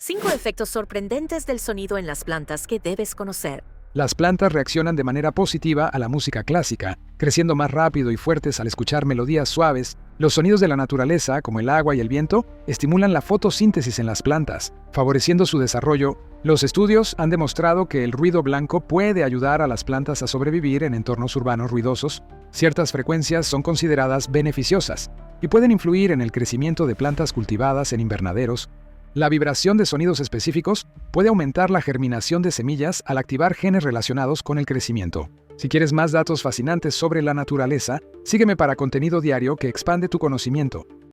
5 efectos sorprendentes del sonido en las plantas que debes conocer. Las plantas reaccionan de manera positiva a la música clásica, creciendo más rápido y fuertes al escuchar melodías suaves. Los sonidos de la naturaleza, como el agua y el viento, estimulan la fotosíntesis en las plantas, favoreciendo su desarrollo. Los estudios han demostrado que el ruido blanco puede ayudar a las plantas a sobrevivir en entornos urbanos ruidosos. Ciertas frecuencias son consideradas beneficiosas y pueden influir en el crecimiento de plantas cultivadas en invernaderos. La vibración de sonidos específicos puede aumentar la germinación de semillas al activar genes relacionados con el crecimiento. Si quieres más datos fascinantes sobre la naturaleza, sígueme para contenido diario que expande tu conocimiento.